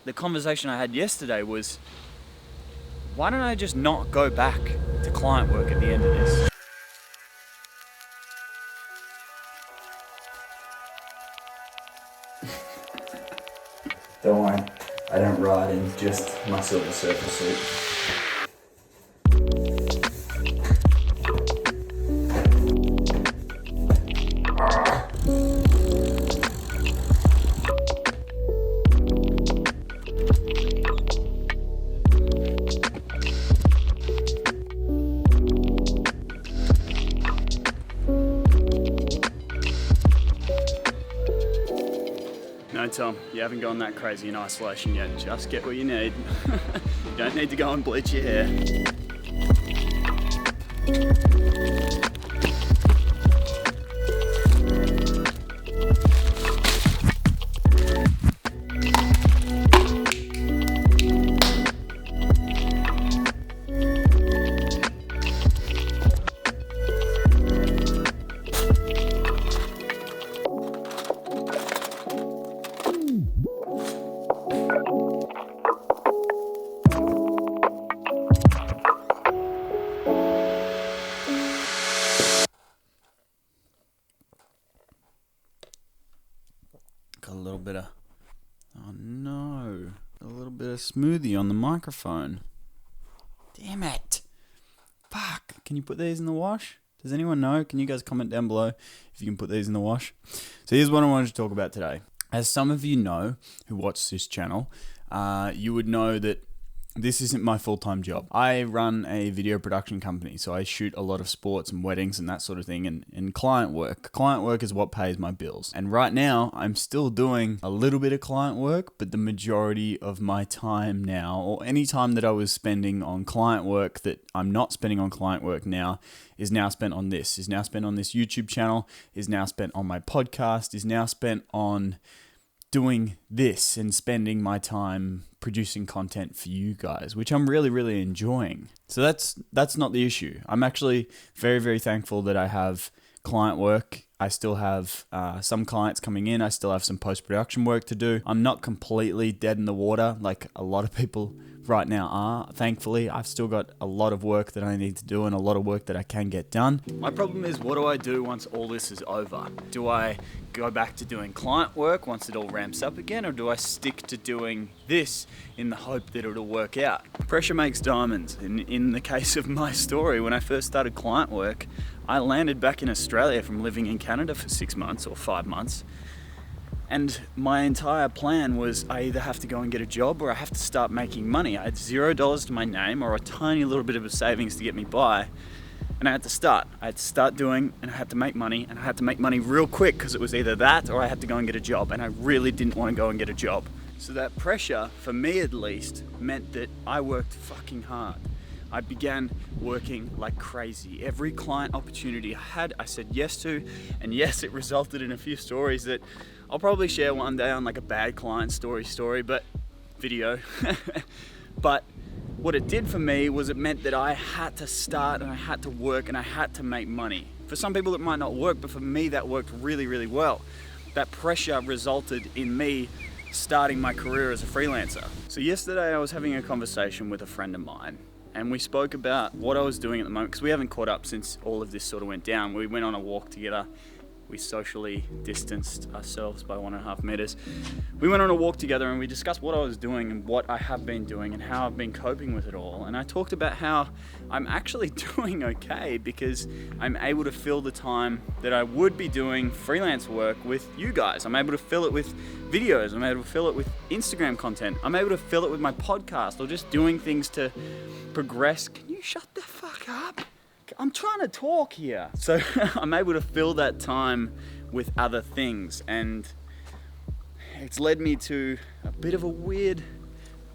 the conversation I had yesterday was, why don't I just not go back to client work at the end of this? Don't worry, I don't ride in just my Silver Surfer suit. No, Tom, you haven't gone that crazy in isolation yet. Just get what you need. You don't need to go and bleach your hair. Got a little bit of, oh no, a little bit of smoothie on the microphone. Damn it. Fuck. Can you put these in the wash? Does anyone know? Can you guys comment down below if you can put these in the wash? So here's what I wanted to talk about today. As some of you know who watch this channel, you would know that this isn't my full-time job. I run a video production company, so I shoot a lot of sports and weddings and that sort of thing, and client work. Client work is what pays my bills. And right now, I'm still doing a little bit of client work, but the majority of my time now, or any time that I was spending on client work that I'm not spending on client work now, is now spent on this, is now spent on this YouTube channel, is now spent on my podcast, is now spent on doing this and spending my time producing content for you guys, which I'm really, really enjoying. So that's not the issue. I'm actually very, very thankful that I have client work. I still have some clients coming in. I still have some post-production work to do. I'm not completely dead in the water like a lot of people right now are. Thankfully, I've still got a lot of work that I need to do and a lot of work that I can get done. My problem is, what do I do once all this is over? Do I go back to doing client work once it all ramps up again, or do I stick to doing this in the hope that it'll work out? Pressure makes diamonds. In the case of my story, when I first started client work, I landed back in Australia from living in Canada for 6 months or 5 months. And my entire plan was I either have to go and get a job or I have to start making money. I had $0 to my name or a tiny little bit of a savings to get me by. And I had to start. I had to start doing, and I had to make money, and I had to make money real quick because it was either that or I had to go and get a job. And I really didn't want to go and get a job. So that pressure, for me at least, meant that I worked fucking hard. I began working like crazy. Every client opportunity I had, I said yes to, and yes, it resulted in a few stories that I'll probably share one day on like a bad client story, but video. But what it did for me was it meant that I had to start and I had to work and I had to make money. For some people it might not work, but for me that worked really, really well. That pressure resulted in me starting my career as a freelancer. So yesterday I was having a conversation with a friend of mine, and we spoke about what I was doing at the moment, because we haven't caught up since all of this sort of went down. We went on a walk together. We socially distanced ourselves by 1.5 meters. We went on a walk together and we discussed what I was doing and what I have been doing and how I've been coping with it all. And I talked about how I'm actually doing okay because I'm able to fill the time that I would be doing freelance work with you guys. I'm able to fill it with videos. I'm able to fill it with Instagram content. I'm able to fill it with my podcast or just doing things to progress. Can you shut the fuck up? I'm trying to talk here. So I'm able to fill that time with other things, and it's led me to a bit of a weird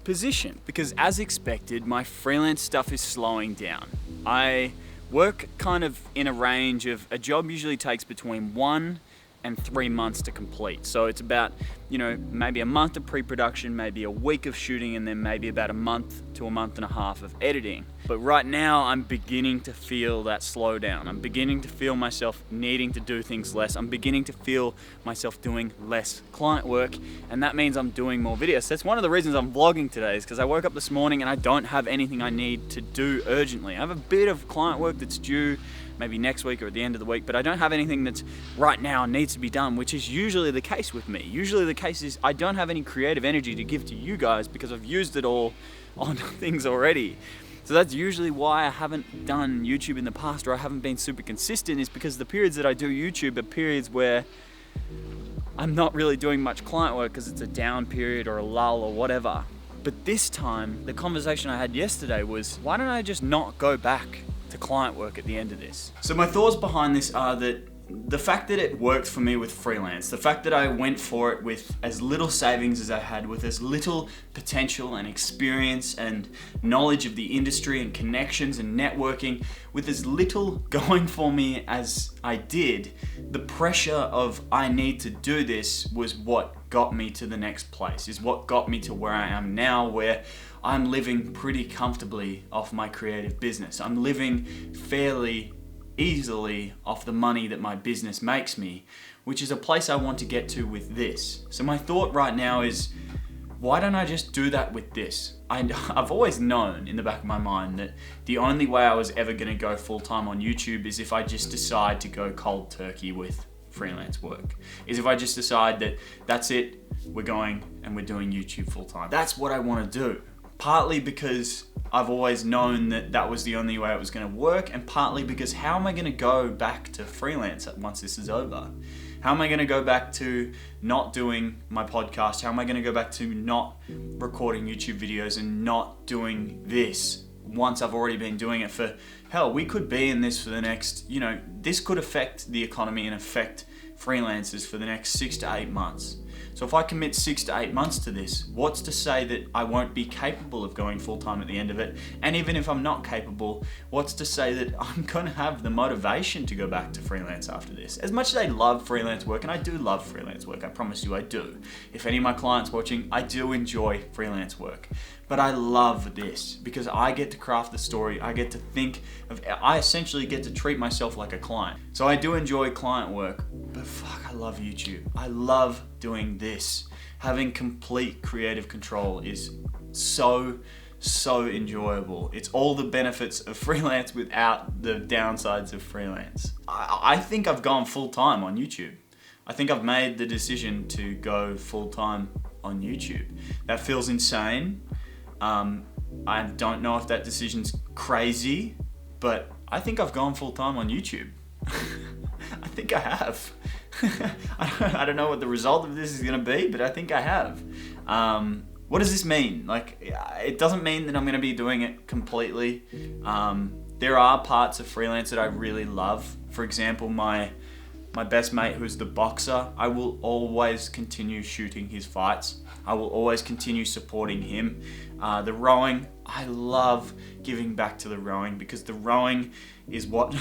position because, as expected, my freelance stuff is slowing down. I work kind of in a range of, a job usually takes between 1 and 3 months to complete. So it's about maybe a month of pre-production, maybe a week of shooting, and then maybe about a month to a month and a half of editing. But right now I'm beginning to feel that slowdown. I'm beginning to feel myself needing to do things less. I'm beginning to feel myself doing less client work, and that means I'm doing more videos. That's one of the reasons I'm vlogging today, is because I woke up this morning and I don't have anything I need to do urgently. I have a bit of client work that's due maybe next week or at the end of the week, but I don't have anything that's right now needs to be done, which is usually the case with me. Usually the case is I don't have any creative energy to give to you guys because I've used it all on things already. So that's usually why I haven't done YouTube in the past, or I haven't been super consistent, is because the periods that I do YouTube are periods where I'm not really doing much client work because it's a down period or a lull or whatever. But this time, the conversation I had yesterday was, why don't I just not go back to client work at the end of this? So my thoughts behind this are that the fact that it worked for me with freelance, the fact that I went for it with as little savings as I had, with as little potential and experience and knowledge of the industry and connections and networking, with as little going for me as I did, the pressure of I need to do this was what got me to the next place, is what got me to where I am now, where I'm living pretty comfortably off my creative business. I'm living fairly easily off the money that my business makes me, which is a place I want to get to with this. So my thought right now is, why don't I just do that with this? I've always known in the back of my mind that the only way I was ever going to go full-time on YouTube is if I just decide to go cold turkey with freelance work. Is if I just decide that that's it, we're going and we're doing YouTube full-time. That's what I want to do. Partly because I've always known that that was the only way it was going to work, and partly because how am I going to go back to freelance once this is over? How am I going to go back to not doing my podcast? How am I going to go back to not recording YouTube videos and not doing this once I've already been doing it for, hell, we could be in this for the next, this could affect the economy and affect freelancers for the next 6 to 8 months. So if I commit 6 to 8 months to this, what's to say that I won't be capable of going full-time at the end of it? And even if I'm not capable, what's to say that I'm going to have the motivation to go back to freelance after this? As much as I love freelance work, and I do love freelance work, I promise you I do. If any of my clients watching, I do enjoy freelance work. But I love this because I get to craft the story. I essentially get to treat myself like a client. So I do enjoy client work, but fuck, I love YouTube. I love doing this. Having complete creative control is so enjoyable. It's all the benefits of freelance without the downsides of freelance. I think I've gone full time on YouTube. I think I've made the decision to go full time on YouTube. That feels insane. I don't know if that decision's crazy, but I think I've gone full time on YouTube. I think I have. I don't know what the result of this is going to be, but I think I have. What does this mean? It doesn't mean that I'm going to be doing it completely. There are parts of freelance that I really love. For example, my best mate, who's the boxer, I will always continue shooting his fights. I will always continue supporting him. The rowing, I love giving back to the rowing, because the rowing is what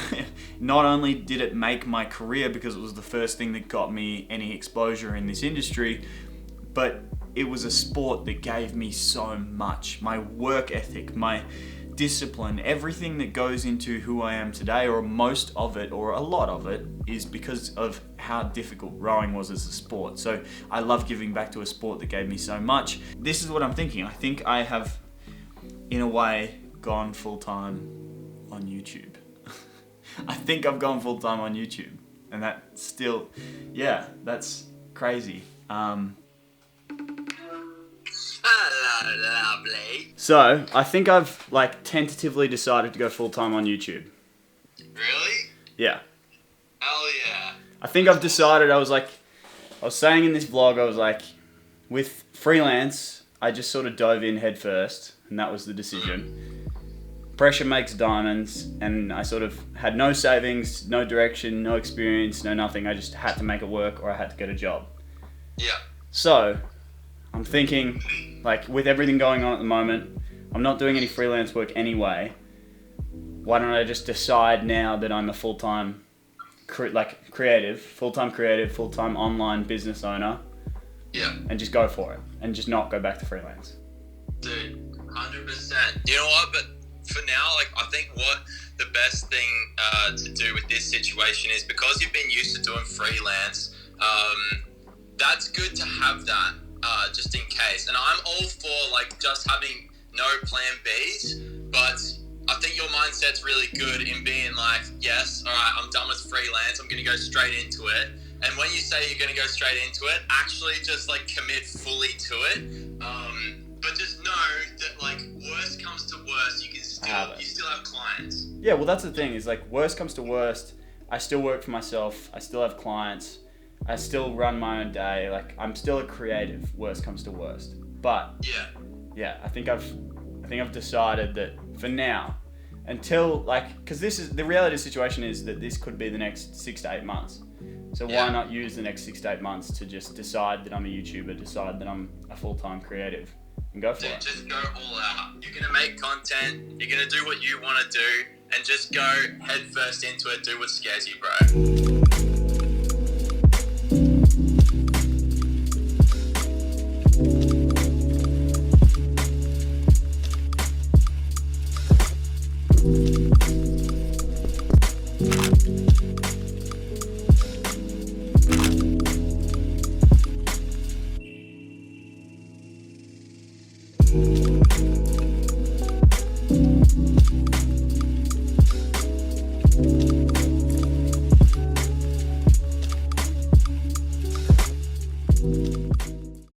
not only did it make my career because it was the first thing that got me any exposure in this industry, but it was a sport that gave me so much. My work ethic, my discipline, everything that goes into who I am today, or most of it, or a lot of it, is because of how difficult rowing was as a sport. So I love giving back to a sport that gave me so much. This is what I'm thinking. I think I have, in a way, gone full-time on YouTube. I think I've gone full-time on YouTube. And that still, that's crazy. Lovely. So, I think I've tentatively decided to go full-time on YouTube. Really? Yeah. Hell yeah. I think I've decided. I was saying in this vlog, with freelance, I just sort of dove in head first, and that was the decision. Pressure makes diamonds, and I sort of had no savings, no direction, no experience, no nothing. I just had to make it work, or I had to get a job. Yeah. So, I'm thinking, with everything going on at the moment, I'm not doing any freelance work anyway. Why don't I just decide now that I'm a full-time creative, full-time online business owner? Yeah. and just go for it and just not go back to freelance. Dude, 100%. You know what? But for now, like, I think what the best thing to do with this situation is, because you've been used to doing freelance, that's good to have that just in case. And I'm all for like just having no plan Bs, but I think your mindset's really good in being like, yes, all right, I'm done with freelance. I'm going to go straight into it. And when you say you're going to go straight into it, actually just like commit fully to it. But just know that like worst comes to worst, you still have clients. Yeah, well, that's the thing is like worst comes to worst, I still work for myself. I still have clients. I still run my own day. Like I'm still a creative. Worst comes to worst. But yeah, I think I've decided that for now, until like, because this is the reality of the situation is that this could be the next 6 to 8 months. So why not use the next 6 to 8 months to just decide that I'm a YouTuber, decide that I'm a full-time creative, and go for it. Just go all out. You're gonna make content. You're gonna do what you want to do, and just go head first into it. Do what scares you, bro.